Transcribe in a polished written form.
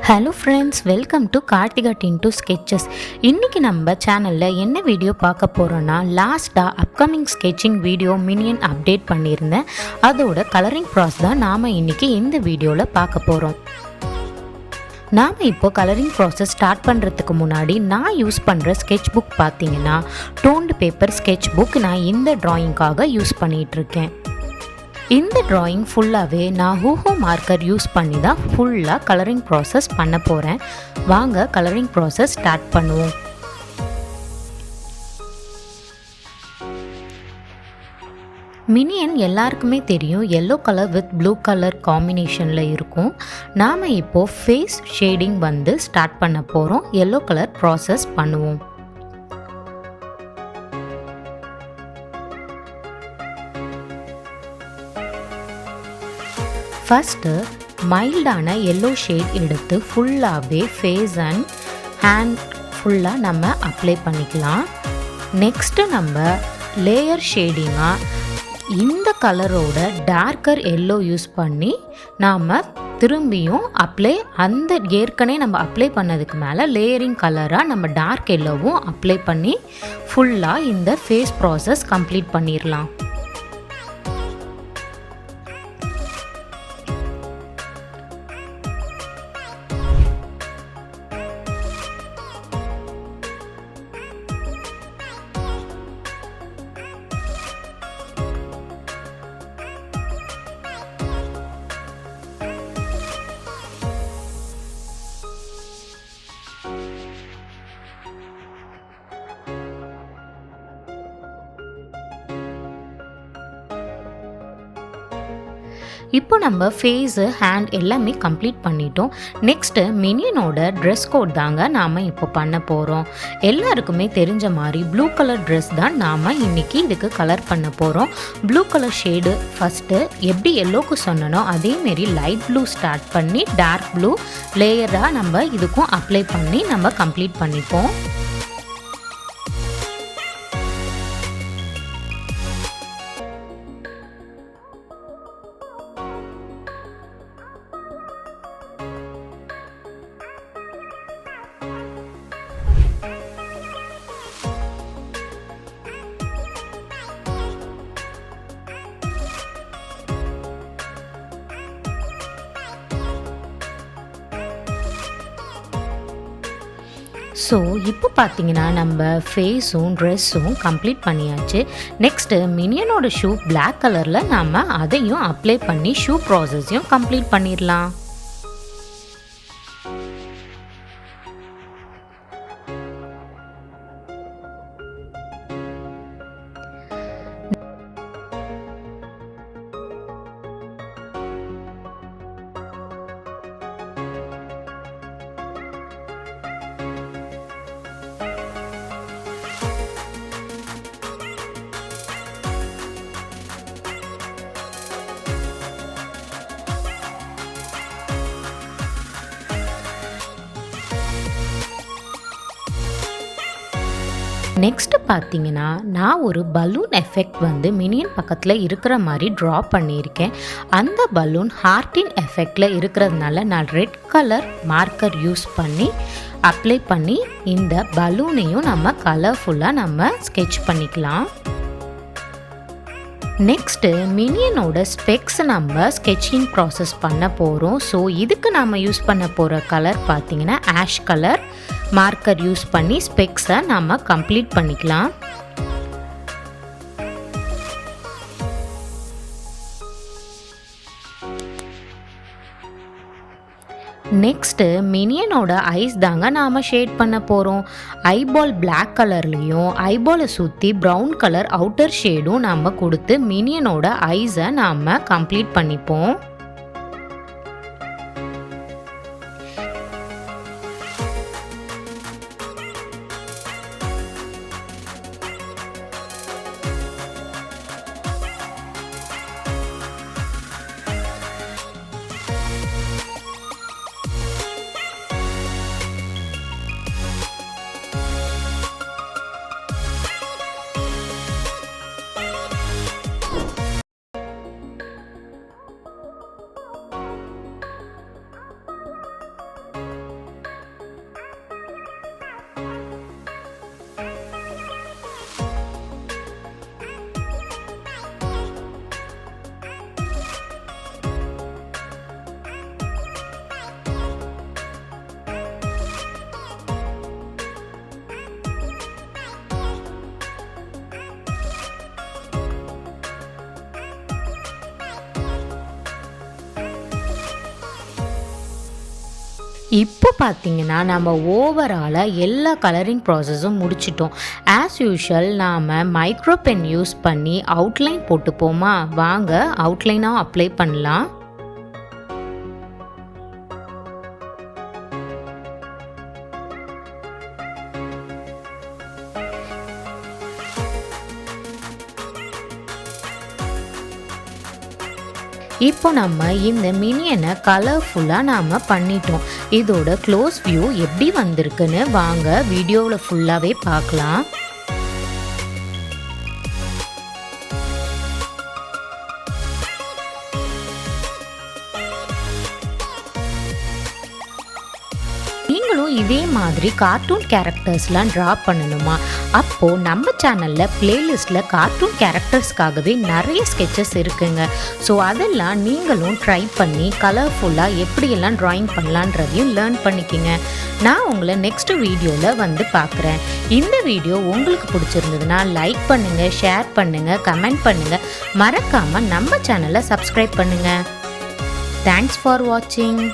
Hello friends, welcome to Karthika tinned sketches. இன்றைக்கி நம்ம சேனலில் என்ன வீடியோ பார்க்க போகிறோன்னா, லாஸ்ட்டாக upcoming sketching video minion update பண்ணியிருந்தேன். அதோட கலரிங் ப்ராசஸ் தான் நாம் இன்றைக்கி இந்த வீடியோவில் பார்க்க போகிறோம். நாம் இப்போ கலரிங் ப்ராசஸ் ஸ்டார்ட் பண்ணுறதுக்கு முன்னாடி நான் யூஸ் பண்ணுற ஸ்கெட்ச் புக் பார்த்தீங்கன்னா டோன்டு பேப்பர் ஸ்கெட்ச் புக். நான் இந்த ட்ராயிங்காக யூஸ் பண்ணிகிட்ருக்கேன். இந்த ட்ராயிங் ஃபுல்லாகவே நான் ஹூஹோ மார்க்கர் யூஸ் பண்ணி தான் ஃபுல்லாக கலரிங் ப்ராசஸ் பண்ண போகிறேன். வாங்க கலரிங் ப்ராசஸ் ஸ்டார்ட் பண்ணுவோம். மினியன் எல்லாருக்குமே தெரியும், yellow colour with blue colour காம்பினேஷனில் இருக்கும். நாம் இப்போது ஃபேஸ் ஷேடிங் ஸ்டார்ட் பண்ண போகிறோம். எல்லோ கலர் ப்ராசஸ் பண்ணுவோம். ஃபஸ்ட்டு மைல்டான எல்லோ ஷேட் எடுத்து ஃபுல்லாகவே ஃபேஸ் அண்ட் ஹேண்ட் ஃபுல்லாக நம்ம அப்ளை பண்ணிக்கலாம். நெக்ஸ்ட்டு நம்ம லேயர் ஷேடிங்காக இந்த கலரோட டார்க்கர் எல்லோ யூஸ் பண்ணி நாம் திரும்பியும் அந்த ஏற்கனவே நம்ம அப்ளை பண்ணதுக்கு மேலே லேயரிங் கலராக நம்ம டார்க் எல்லோவும் அப்ளை பண்ணி ஃபுல்லாக இந்த ஃபேஸ் ப்ராசஸ் கம்ப்ளீட் பண்ணிடலாம். இப்போ நம்ம ஃபேஸு ஹேண்ட் எல்லாமே கம்ப்ளீட் பண்ணிட்டோம். நெக்ஸ்ட்டு மினியனோட ட்ரெஸ் கோட் தாங்க நாம் இப்போ பண்ண போகிறோம். எல்லாருக்குமே தெரிஞ்ச மாதிரி ப்ளூ கலர் ட்ரெஸ் தான் நாம் இன்றைக்கி இதுக்கு கலர் பண்ண போகிறோம். ப்ளூ கலர் ஷேடு ஃபஸ்ட்டு எப்படி எல்லோக்கு சொன்னனோ அதேமாரி லைட் ப்ளூ ஸ்டார்ட் பண்ணி டார்க் ப்ளூ லேயராக நம்ம இதுக்கும் அப்ளை பண்ணி நம்ம கம்ப்ளீட் பண்ணிப்போம். ஸோ இப்போ பார்த்தீங்கன்னா நம்ம ஃபேஸும் ட்ரெஸ்ஸும் கம்ப்ளீட் பண்ணியாச்சு. நெக்ஸ்ட்டு மினியனோட ஷூ பிளாக் கலரில் நாம் அதையும் அப்ளை பண்ணி ஷூ ப்ராசஸையும் கம்ப்ளீட் பண்ணிடலாம். நெக்ஸ்ட்டு பார்த்தீங்கன்னா நான் ஒரு பலூன் எஃபெக்ட் மினியன் பக்கத்தில் இருக்கிற மாதிரி ட்ரா பண்ணியிருக்கேன். அந்த பலூன் ஹார்ட்டின் எஃபெக்டில் இருக்கிறதுனால நான் ரெட் கலர் மார்க்கர் யூஸ் பண்ணி அப்ளை பண்ணி இந்த பலூனையும் நம்ம கலர்ஃபுல்லாக நம்ம ஸ்கெட்ச் பண்ணிக்கலாம். நெக்ஸ்ட்டு மினியனோட ஸ்பெக்ஸ் நம்ம ஸ்கெட்சிங் ப்ராசஸ் பண்ண போகிறோம். ஸோ இதுக்கு நாம் யூஸ் பண்ண போகிற கலர் பார்த்தீங்கன்னா ஆஷ் கலர் மார்க்கர் யூஸ் பண்ணி ஸ்பெக்ஸை நம்ம கம்ப்ளீட் பண்ணிக்கலாம். நெக்ஸ்ட்டு மினியனோட ஐஸ் தாங்க நாம் ஷேட் பண்ண போகிறோம். ஐபால் பிளாக் கலர்லேயும் ஐபாலை சுற்றி ப்ரௌன் கலர் அவுட்டர் ஷேடும் நாம் கொடுத்து மினியனோட ஐஸை நாம் கம்ப்ளீட் பண்ணிப்போம். இப்போ பார்த்தீங்கன்னா நம்ம ஓவராலாக எல்லா கலரிங் ப்ராசஸும் முடிச்சிட்டோம். ஆஸ் யூஷுவல் நாம் மைக்ரோ பென் யூஸ் பண்ணி அவுட்லைன் போட்டுப்போமா? வாங்க அவுட்லைனாக அப்ளை பண்ணலாம். இப்போ நம்ம இந்த மினியனை கலர்ஃபுல்லாக நாம் பண்ணிட்டோம். இதோட க்ளோஸ் வியூ எப்படி வந்திருக்குன்னு வாங்க வீடியோவில் ஃபுல்லாகவே பார்க்கலாம். நீங்களும் இதே மாதிரி கார்ட்டூன் கேரக்டர்ஸ்லாம் ட்ரா பண்ணணுமா? அப்போது நம்ம சேனலில் பிளேலிஸ்ட்டில் கார்ட்டூன் கேரக்டர்ஸ்க்காகவே நிறைய ஸ்கெச்சஸ் இருக்குங்க. ஸோ அதெல்லாம் நீங்களும் ட்ரை பண்ணி கலர்ஃபுல்லாக எப்படியெல்லாம் ட்ராயிங் பண்ணலான்றதையும் லேர்ன் பண்ணிக்கிங்க. நான் உங்களை நெக்ஸ்ட் வீடியோவில் வந்து பார்க்குறேன். இந்த வீடியோ உங்களுக்கு பிடிச்சிருந்ததுன்னா லைக் பண்ணுங்கள், ஷேர் பண்ணுங்கள், கமெண்ட் பண்ணுங்கள். மறக்காமல் நம்ம சேனலை சப்ஸ்கிரைப் பண்ணுங்கள். தேங்க்ஸ் ஃபார் வாட்சிங்.